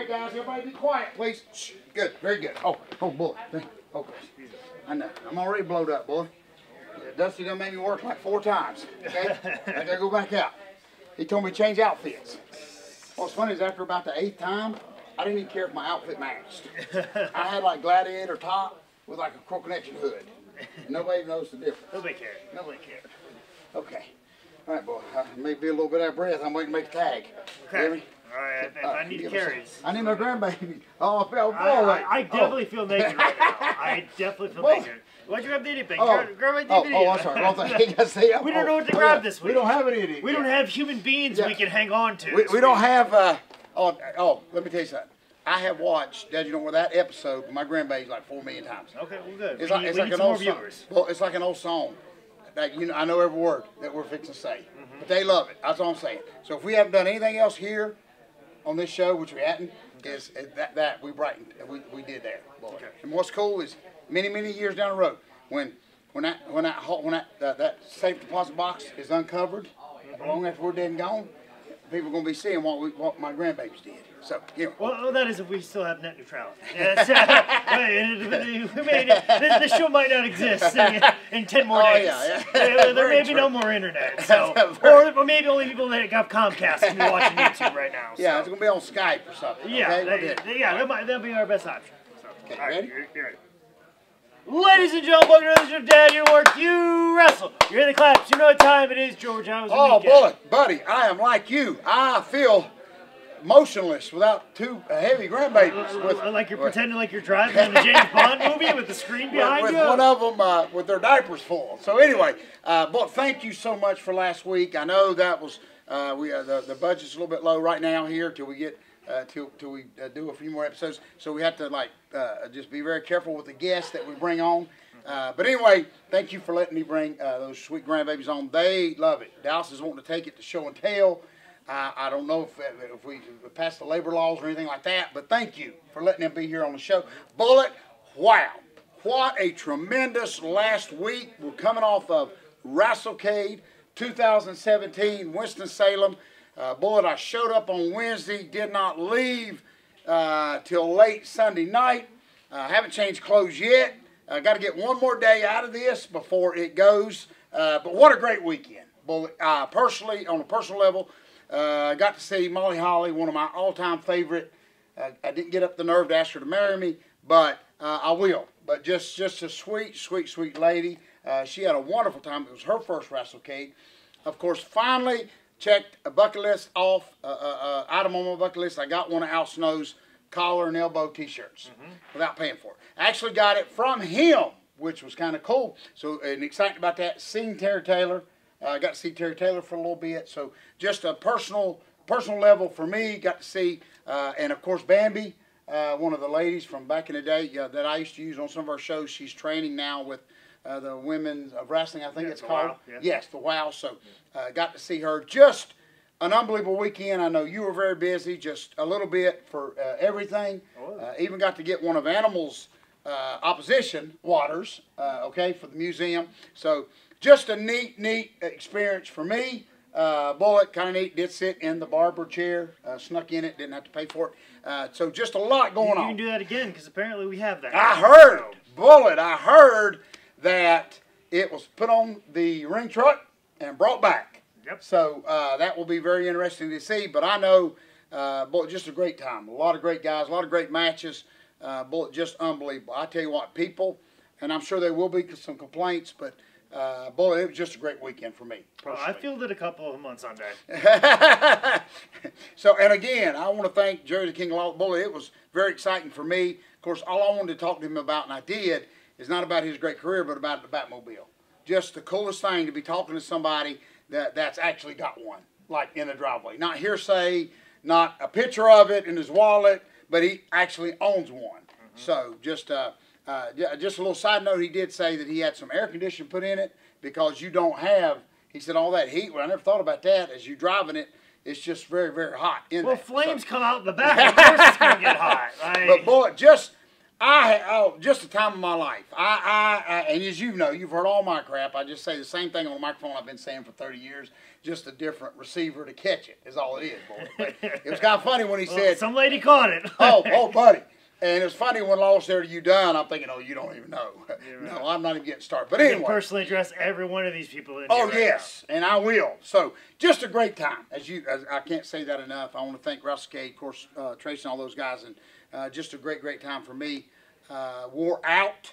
guys. Everybody be quiet, please. Shh. Good. Very good. Oh, boy. Oh, I know. I'm already blowed up, boy. Dusty done made me work like 4 times. Okay? I gotta go back out. He told me to change outfits. What's funny is after about the 8th time, I didn't even care if my outfit matched. I had like gladiator top with like a Crow Connection hood. Nobody knows the difference. Nobody cared. Nobody cared. Okay. All right, boy. I may be a little bit out of breath. I'm waiting to make a tag. Okay. All right. If I need carries. I need my grandbaby. Oh, I felt I definitely feel naked right now. I definitely feel naked. Why'd you grab the idiot bag? Grab my DVD. Oh, I'm sorry. We don't know what to grab this week. We don't have an idiot. We don't have human beings we can hang on to. We don't have. Let me tell you something. I have watched, Dad, you know, that episode with my grandbaby's like 4 million times. Okay, well, good. It's we like need an some old more song. viewers. Well, it's like an old song. That, you know, I know every word that we're fixing to say. But they love it. That's all I'm saying. So if we haven't done anything else here on this show, which we hadn't, is that we brightened. We did that. Okay. And what's cool is many years down the road, when that safe deposit box is uncovered, long after we're dead and gone, people are going to be seeing what my grandbabies did. So, you know. Well, that is if we still have net neutrality. We made it. This show might not exist in 10 more days. Yeah. There may be no more internet. So, or maybe only people that have Comcast can be watching YouTube right now. So. Yeah, it's going to be on Skype or something. Yeah, okay? that'll be our best option. So, okay, ready? You're ready. Ladies and gentlemen, welcome to another Dad, your work, you wrestle. You're in the claps. You know what time it is, George. How was the weekend? Bullet, buddy, I am like you. I feel motionless without 2 heavy grandbabies. Like you're pretending like you're driving in a James Bond movie with the screen behind with you? One of them with their diapers full. So anyway, Bullet, thank you so much for last week. I know that was, the budget's a little bit low right now here till we get till we do a few more episodes. So we have to just be very careful with the guests that we bring on. But anyway, thank you for letting me bring those sweet grandbabies on. They love it. Dallas is wanting to take it to show and tell. I don't know if we passed the labor laws or anything like that, but thank you for letting them be here on the show. Bullet, wow. What a tremendous last week. We're coming off of WrestleCade 2017, Winston-Salem. Bullet, I showed up on Wednesday, did not leave till late Sunday night. Haven't changed clothes yet. Got to get one more day out of this before it goes. But what a great weekend. Bullet, personally, on a personal level, got to see Molly Holly, one of my all-time favorite. I didn't get up the nerve to ask her to marry me, but I will. But just a sweet lady. She had a wonderful time. It was her first WrestleCade. Of course, finally checked a bucket list off, item on my bucket list. I got one of Al Snow's collar and elbow t-shirts without paying for it. I actually got it from him, which was kind of cool. So, and excited about that. Seeing Terry Taylor. I got to see Terry Taylor for a little bit. So, just a personal level for me. Got to see, and of course, Bambi, one of the ladies from back in the day that I used to use on some of our shows. She's training now with the Women's of Wrestling, I think it's called. WOW, yeah. Yes, the WOW. So, got to see her. Just an unbelievable weekend. I know you were very busy, just a little bit for everything. Even got to get one of Animal's opposition waters, okay, for the museum. So, just a neat experience for me. Bullet, kind of neat. Did sit in the barber chair, snuck in it, didn't have to pay for it. So just a lot going on. You can do that again because apparently we have that. I heard, Bullet, I heard that it was put on the ring truck and brought back. Yep. So that will be very interesting to see. But I know, Bullet, just a great time. A lot of great guys, a lot of great matches. Bullet, just unbelievable. I tell you what, people, and I'm sure there will be some complaints, but Bullet, it was just a great weekend for me. I fielded a couple of them on Sunday. So, and again, I want to thank Jerry the King of Law. Bullet, it was very exciting for me. Of course, all I wanted to talk to him about, and I did, is not about his great career, but about the Batmobile. Just the coolest thing to be talking to somebody that's actually got one, like in the driveway. Not hearsay, not a picture of it in his wallet, but he actually owns one. So, just a little side note, he did say that he had some air conditioning put in it because you don't have, he said, all that heat. Well, I never thought about that. As you're driving it, it's just very hot in there. Well, flames come out the back. Of course it's going to get hot. But, boy, just Just the time of my life. And as you know, you've heard all my crap. I just say the same thing on the microphone I've been saying for 30 years. Just a different receiver to catch it is all it is, boy. But it was kind of funny when he said, some lady caught it. oh, buddy. And it was funny when Law said, "Are you done?" I'm thinking, "Oh, you don't even know." Yeah, right. No, I'm not even getting started. But anyway, you personally address every one of these people. Oh yes, and I will. So just a great time. As I can't say that enough. I want to thank Wrestle, of course, Tracy, and all those guys, and just a great time for me. Wore out,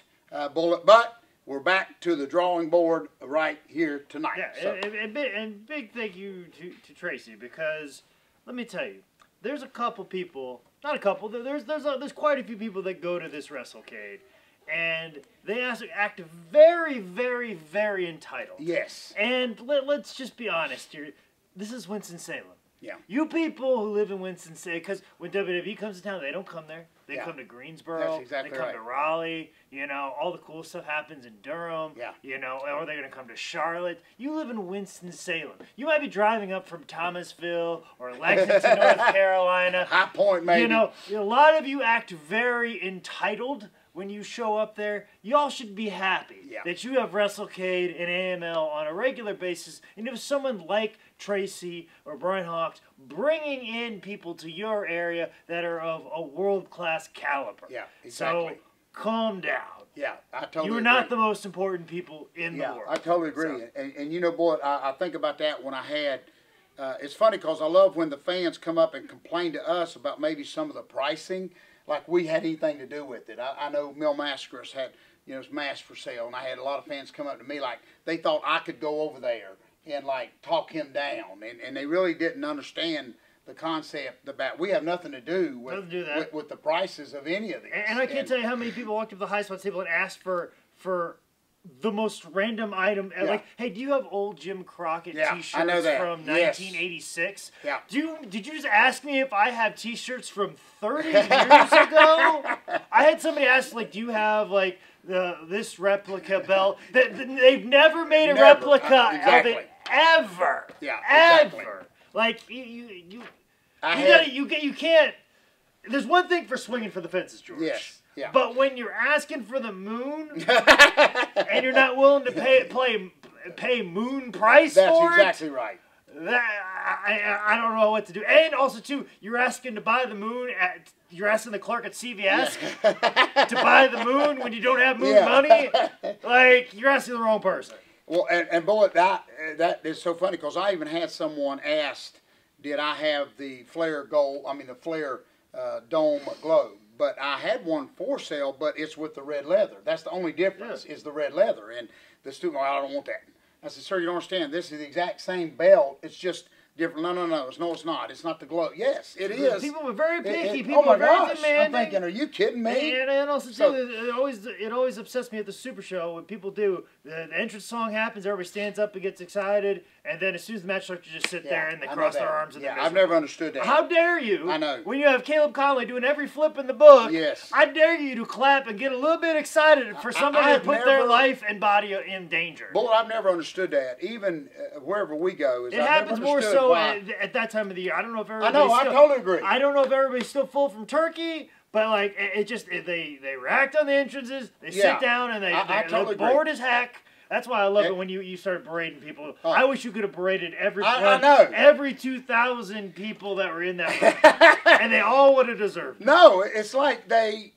bullet, but we're back to the drawing board right here tonight. Yeah, so. and big thank you to Tracy, because let me tell you, there's a couple people. Not a couple. There's quite a few people that go to this WrestleCade, and they act very, very, very entitled. Yes. And let's just be honest here. This is Winston-Salem. Yeah. You people who live in Winston-Salem, because when WWE comes to town, they don't come there. They come to Greensboro. That's exactly They come to Raleigh. You know, all the cool stuff happens in Durham. Yeah. You know, or they're going to come to Charlotte. You live in Winston-Salem. You might be driving up from Thomasville or Lexington, North Carolina. High Point, maybe. You know, a lot of you act very entitled when you show up there. Y'all should be happy that you have WrestleCade and AML on a regular basis. And if someone like Tracy or Brian Hawks bringing in people to your area that are of a world-class caliber. Yeah, exactly. So calm down. Yeah, I totally agree. You're not the most important people in the world. I totally agree. So. And you know, boy, I think about that when I had, it's funny because I love when the fans come up and complain to us about maybe some of the pricing, like we had anything to do with it. I know Mil Mascaras had, his mask for sale, and I had a lot of fans come up to me like they thought I could go over there and like talk him down, and they really didn't understand the concept about we have nothing to do with the prices of any of these. And I can't tell you how many people walked up to the high spot table and asked for the most random item. Like, hey, do you have old Jim Crockett T-shirts from 1986? Yeah. Did you just ask me if I have T-shirts from 30 years ago? I had somebody ask, like, do you have like this replica belt? They've never made a replica of it ever. Yeah. Ever. Exactly. Like you can't. There's one thing for swinging for the fences, George. Yes. Yeah. But when you're asking for the moon and you're not willing to pay moon price for it, that's exactly right. I don't know what to do. And also too, you're asking to buy the moon you're asking the clerk at CVS to buy the moon when you don't have moon money. Like, you're asking the wrong person. Well, and boy, that is so funny because I even had someone asked, did I have the Flair the Flair Dome Globe? But I had one for sale, but it's with the red leather. That's the only difference is the red leather. And the student, I don't want that. I said, sir, you don't understand. This is the exact same belt. It's just different. No, it's not. It's not the globe. Yes, it is. People were very picky. People were very demanding. I'm thinking, are you kidding me? And also, it always upsets me at the Super Show when people do. The entrance song happens, everybody stands up and gets excited, and then as soon as the match starts, you just sit there and they cross their arms. And I've never understood that. How dare you? I know. When you have Caleb Conley doing every flip in the book, yes. I dare you to clap and get a little bit excited for somebody to put their life and body in danger. Boy, I've never understood that. Even wherever we go, it happens more so at that time of the year. I don't know if everybody's I totally agree. I don't know if everybody's still full from turkey, but like they react on the entrances. They sit down and they're totally bored as heck. That's why I love it when you started parading people. I wish you could have paraded every 2,000 people that were in that room, and they all would have deserved it. No, it's like they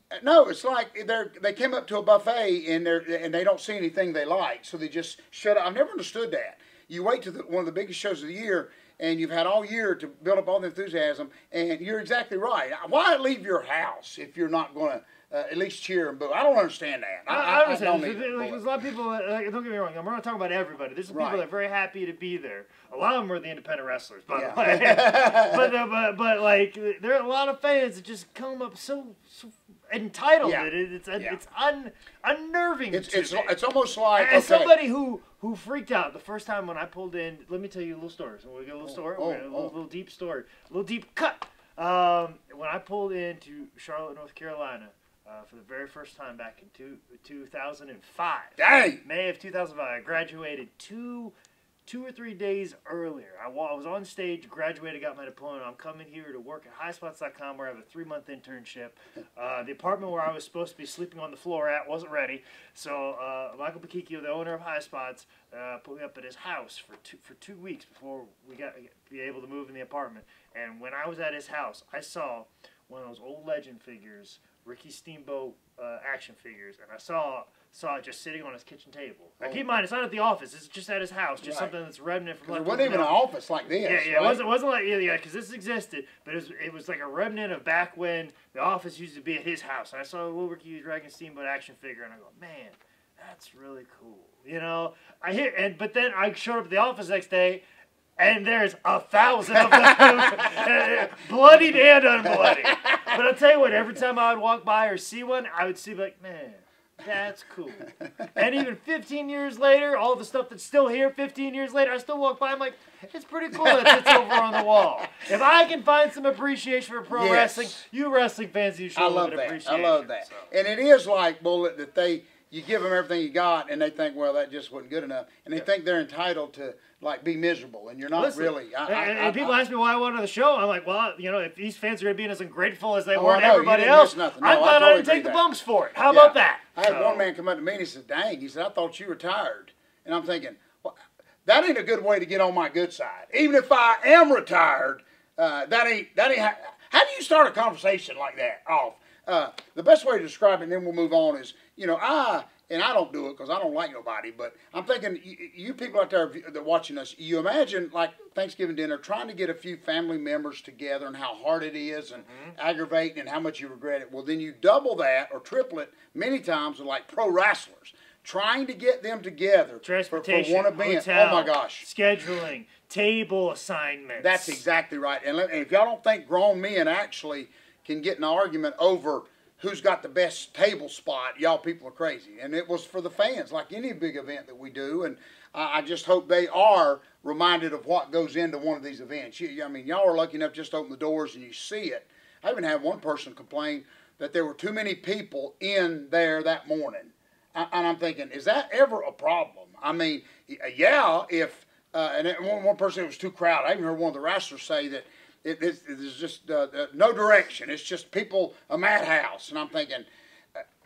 came up to a buffet and they don't see anything they like, so they just shut up. I've never understood that. You wait to one of the biggest shows of the year, and you've had all year to build up all the enthusiasm, and you're exactly right. Why leave your house if you're not going to at least cheer and boo? I don't understand that. I understand. There's a lot of people, don't get me wrong, I'm not talking about everybody. There's some people that are very happy to be there. A lot of them are the independent wrestlers, by the way. but like, there are a lot of fans that just come up so entitled. It's unnerving. It's almost like as somebody who freaked out the first time when I pulled in. Let me tell you a little story. So we get a little story. We're a little deep story, a little deep cut. When I pulled into Charlotte, North Carolina for the very first time back in 2005. Dang. May of 2005. I graduated two 2 or 3 days earlier. I was on stage, graduated, got my diploma. I'm coming here to work at highspots.com where I have a 3-month internship. The apartment where I was supposed to be sleeping on the floor at wasn't ready. So Michael Pakikio, the owner of High Spots, put me up at his house for 2 weeks before we got be able to move in the apartment. And when I was at his house, I saw one of those old legend figures, Ricky Steamboat action figures, and I saw it just sitting on his kitchen table. Now, keep in mind, it's not at the office. It's just at his house. Just something that's remnant from. It wasn't even an office like this. Yeah, right? It wasn't like because this existed, but it was like a remnant of back when the office used to be at his house. And I saw a little Ricky Dragon Steamboat action figure, and I go, man, that's really cool. You know, but then I showed up at the office the next day. And there's 1,000 of them, bloodied and unbloodied. But I'll tell you what, every time I would walk by or see one, I would see like, man, that's cool. And even 15 years later, all the stuff that's still here, 15 years later, I still walk by, I'm like, it's pretty cool that sits over on the wall. If I can find some appreciation for pro wrestling, you wrestling fans, you show a little bit of appreciation. I love that. So. And it is like, Bullet, that you give them everything you got, and they think, well, that just wasn't good enough. And they think they're entitled to, like, be miserable, and you're not really. And people ask me why I wanted the show. I'm like, well, you know, if these fans are going to be as ungrateful as they were to everybody else, I'm glad I didn't take the bumps for it. How about that? I had one man come up to me and he said, dang, he said, I thought you retired. And I'm thinking, well, that ain't a good way to get on my good side. Even if I am retired, that ain't how do you start a conversation like that off? The best way to describe it, and then we'll move on, is, you know, I don't do it because I don't like nobody, but I'm thinking, you people out there that are watching us, you imagine, like, Thanksgiving dinner, trying to get a few family members together and how hard it is and aggravating and how much you regret it. Well, then you double that or triple it many times with, like, pro wrestlers. Trying to get them together for one event. Hotel, oh, my gosh. Scheduling, table assignments. That's exactly right. And if y'all don't think grown men actually can get in an argument over who's got the best table spot, y'all people are crazy. And it was for the fans, like any big event that we do. And I just hope they are reminded of what goes into one of these events. I mean, y'all are lucky enough just to open the doors and you see it. I even had one person complain that there were too many people in there that morning. And I'm thinking, is that ever a problem? I mean, yeah, if, and one person, it was too crowded. I even heard one of the wrestlers say that there's just no direction. It's just people, a madhouse. And I'm thinking,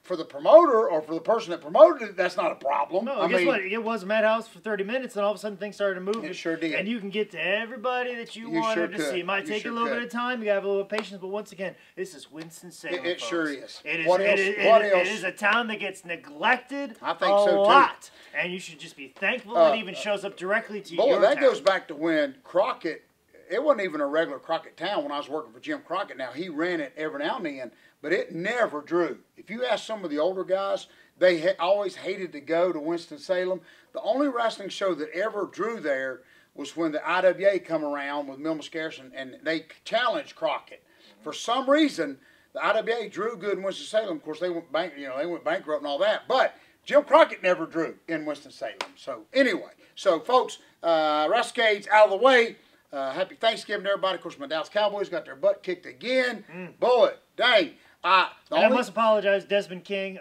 for the promoter or for the person that promoted it, that's not a problem. No, guess what? It was a madhouse for 30 minutes, and all of a sudden things started to move. It sure did. And you can get to everybody that you wanted to see. It might take a little bit of time. You got to have a little patience, but once again, this is Winston-Salem. It sure is. It is a town that gets neglected I think so, too. a lot. And you should just be thankful it even shows up directly to your that town. goes back to when Crockett, it wasn't even a regular Crockett town when I was working for Jim Crockett. Now, he ran it every now and then, but it never drew. If you ask some of the older guys, they always hated to go to Winston-Salem. The only wrestling show that ever drew there was when the IWA come around with Mil Mascaris, and they challenged Crockett. For some reason, the IWA drew good in Winston-Salem. Of course, they went bankrupt and all that, but Jim Crockett never drew in Winston-Salem. So anyway, folks, Wrestlecade's out of the way. Happy Thanksgiving to everybody. Of course, my Dallas Cowboys got their butt kicked again. Boy, dang. I must apologize, Desmond King,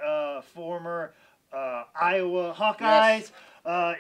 former Iowa Hawkeyes,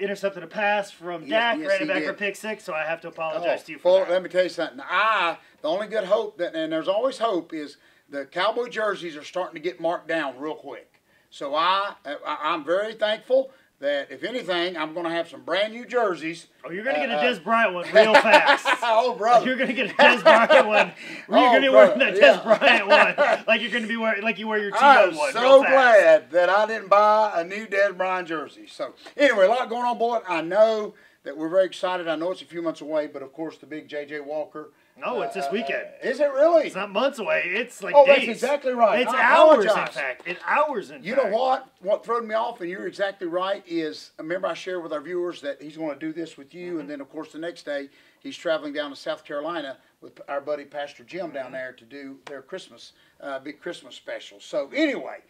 intercepted a pass from Dak, ran it back for pick six, so I have to apologize to you for that. Let me tell you something. The only good hope, and there's always hope, is the Cowboy jerseys are starting to get marked down real quick. So I'm very thankful that, if anything, I'm going to have some brand new jerseys. Oh, you're going to get a Des Bryant one real fast. Oh, brother. You're going to get a Des Bryant one. You're going to be wearing that Des Bryant one. Like you're going to be wearing, like you wear your T.O. one. I'm so glad that I didn't buy a new Des Bryant jersey. So, anyway, a lot going on, boy. I know that we're very excited. I know it's a few months away, but, of course, the big J.J. Walker. No, it's this weekend. Is it really? It's not months away. It's like days. That's exactly right. It's hours, in fact. It's hours, in fact. You know what? What threw me off, and you're exactly right, is, remember I shared with our viewers that he's going to do this with you, and then, of course, the next day he's traveling down to South Carolina with our buddy Pastor Jim down there to do their Christmas, big Christmas special. So, anyway,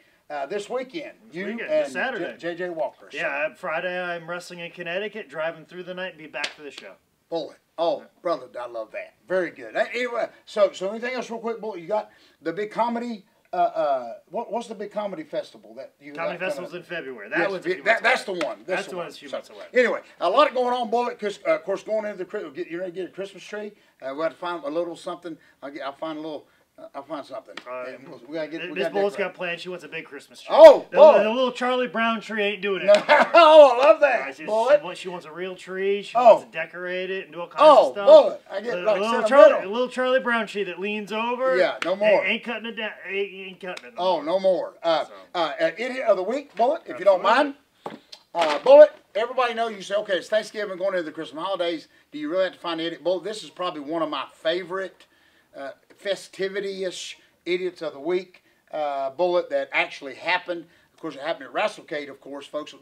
this weekend, and Saturday. J.J. Walker. Yeah, Friday I'm wrestling in Connecticut, driving through the night, and be back for the show. Boy. Oh, brother, I love that. Very good. Anyway, so anything else real quick, boy? You got the big comedy what's the big comedy festival that you? Comedy festival's in February. That's the one. That's the one that's a few months away. Anyway, a lot going on, Bullet. Because of course, going into the you're ready to get a Christmas tree. We have to find a little something. I'll find a little. I'll find something. We gotta get. Miss Bullock's got plans. She wants a big Christmas tree. Oh, the little Charlie Brown tree ain't doing it. Oh, I love that. She wants a real tree. She wants to decorate it and do all kinds of stuff. Bullet. I get a little Charlie Brown tree that leans over. Yeah, no more. Ain't cutting it down. Ain't cutting it. Oh, no more. Idiot of the week, Bullet, if you don't mind. Bullet. Everybody knows you say, okay, it's Thanksgiving, going into the Christmas holidays. Do you really have to find an idiot? Bullet, this is probably one of my favorite festivity-ish idiots of the week, Bullet, that actually happened. Of course, it happened at WrestleCade, of course, folks,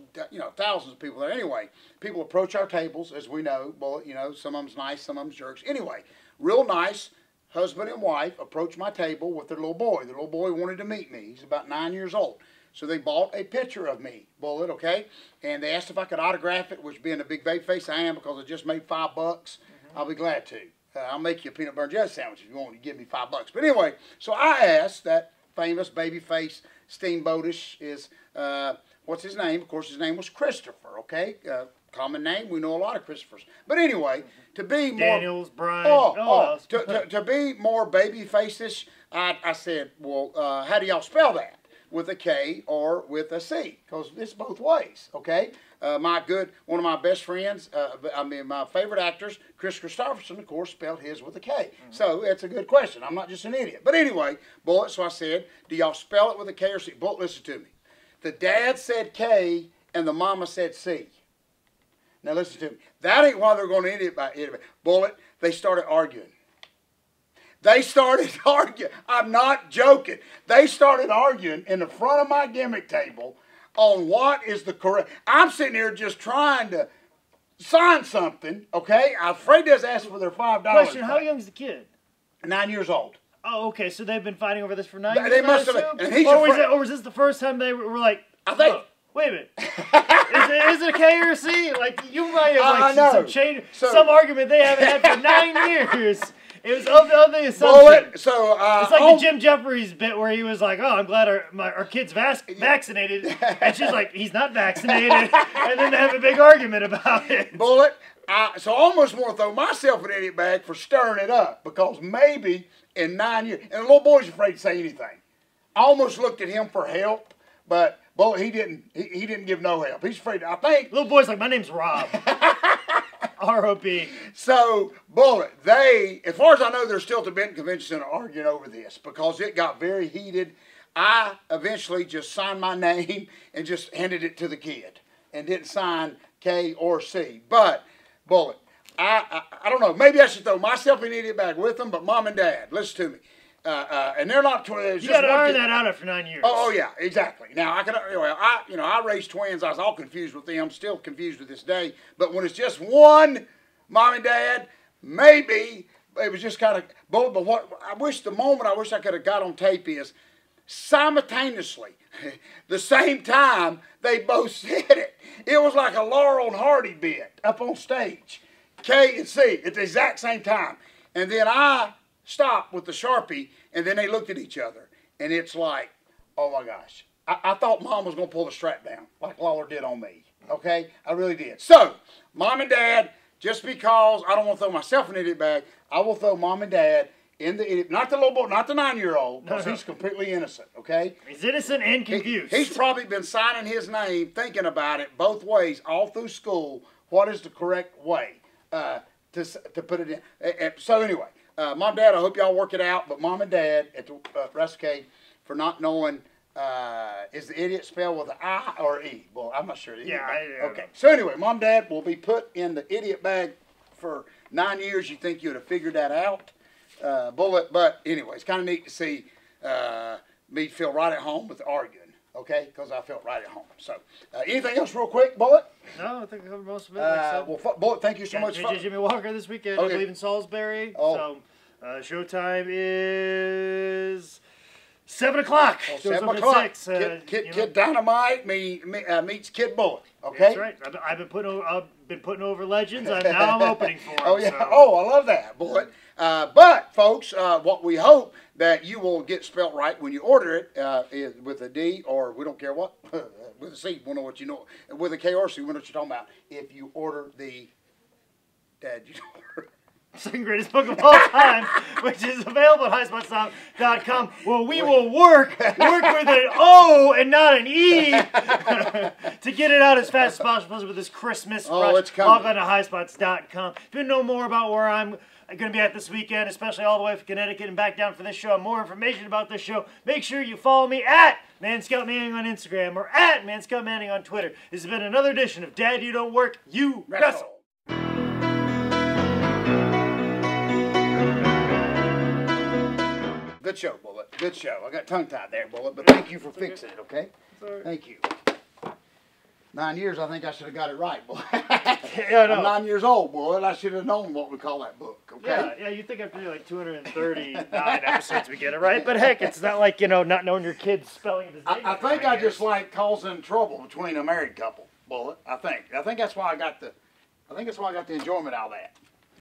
thousands of people there. Anyway, people approach our tables, as we know, Bullet, some of them's nice, some of them's jerks. Anyway, real nice husband and wife approached my table with their little boy. The little boy wanted to meet me. He's about 9 years old. So they bought a picture of me, Bullet, okay? And they asked if I could autograph it, which being a big baby face I am because I just made $5. I'll be glad to. I'll make you a peanut butter and jelly sandwich if you want to give me $5. But anyway, so I asked that famous babyface steamboatish is, what's his name? Of course, his name was Christopher, okay? Common name. We know a lot of Christophers. But anyway, to be more... Daniels, Brian, to be more babyface-ish, I said, well, how do y'all spell that? With a K or with a C? Because it's both ways, okay? One of my best friends, my favorite actors, Chris Christopherson, of course, spelled his with a K. So it's a good question. I'm not just an idiot. But anyway, Bullet, so I said, do y'all spell it with a K or C? Bullet, listen to me. The dad said K and the mama said C. Now listen to me. That ain't why they're going to idiot by idiot. Bullet, they started arguing. They started arguing. I'm not joking. They started arguing in the front of my gimmick table on what is the correct. I'm sitting here just trying to sign something, okay? I'm afraid they asked for their $5. Question, how young is the kid? 9 years old. Oh, okay, so they've been fighting over this for 9 years? They must have. And or was this the first time they were like, I think. Oh, wait a minute. Is it a K or a C? Like, you might have some argument they haven't had for 9 years. It was of the assumption. It's like the Jim Jeffries bit where he was like, "Oh, I'm glad our kid's vaccinated," and she's like, "He's not vaccinated," and then they have a big argument about it. Bullet. So I almost want to throw myself an idiot bag for stirring it up because maybe in 9 years, and the little boy's afraid to say anything. I almost looked at him for help, but Bullet, he didn't give no help. He's afraid. I think little boy's like, "My name's Rob." R.O.B. So, Bullet, as far as I know, they're still at the Benton Convention Center arguing over this because it got very heated. I eventually just signed my name and just handed it to the kid and didn't sign K or C. But, Bullet, I don't know. Maybe I should throw myself in the idiot bag with them, but Mom and Dad, listen to me. And they're not. You got to iron that out after 9 years. Oh yeah, exactly. Now I raised twins. I was all confused with them. Still confused with this day. But when it's just one, Mom and Dad, maybe it was just kind of. But what I wish I could have got on tape is simultaneously, the same time they both said it. It was like a Laurel and Hardy bit up on stage, K and C at the exact same time, and then I stopped with the Sharpie, and then they looked at each other, and it's like, oh my gosh. I thought Mom was going to pull the strap down, like Lawler did on me, okay? I really did. So, Mom and Dad, just because I don't want to throw myself in the idiot bag, I will throw Mom and Dad in the idiot, not the little boy, not the 9-year-old, because he's completely innocent, okay? He's innocent and confused. He's probably been signing his name, thinking about it both ways, all through school, what is the correct way to put it in. So anyway, Mom, Dad, I hope y'all work it out. But Mom and Dad at the WrestleCade for not knowing, is the idiot spelled with an I or E? Well, I'm not sure. Yeah, okay. So anyway, Mom, Dad will be put in the idiot bag for 9 years. You think you'd have figured that out, Bullet? But anyway, it's kind of neat to see me feel right at home with arguing. Okay, because I felt right at home. So, anything else real quick, Bullet? No, I think I covered most of it. Like Bullet, thank you so much. Jimmy Walker this weekend, I believe in Salisbury. Oh. So, showtime is 7 o'clock. Oh, 7 o'clock. Kid Dynamite meets Kid Bullet. Okay. That's right. I've been putting over legends. Now I'm opening for him. Oh yeah. So. Oh, I love that, Bullet. But, folks, what we hope that you will get spelt right when you order it is with a D, or we don't care what, with a C, we know what you know, with a K or C, we know what you're talking about. If you order the, Dad, you order Second greatest book of all time, which is available at highspots.com. Well, we will work with an O and not an E to get it out as fast as possible with this Christmas rush. It's coming. Log on to highspots.com. If you know more about where I'm going to be at this weekend, especially all the way from Connecticut and back down for this show, and more information about this show, make sure you follow me at ManScoutManning on Instagram or at ManScoutManning on Twitter. This has been another edition of Dad, You Don't Work, You Wrestle. Good show, Bullet. Good show. I got tongue-tied there, Bullet, but thank you for fixing it, okay? Sorry. Thank you. 9 years, I think I should have got it right, Bullet. Yeah, no. I'm 9 years old, Bullet. I should have known what we call that book, okay? Yeah, you think after like 239 episodes we get it right, but heck, it's not like, not knowing your kid's spelling of his name. I think I just like causing trouble between a married couple, Bullet. I think that's why I got the enjoyment out of that.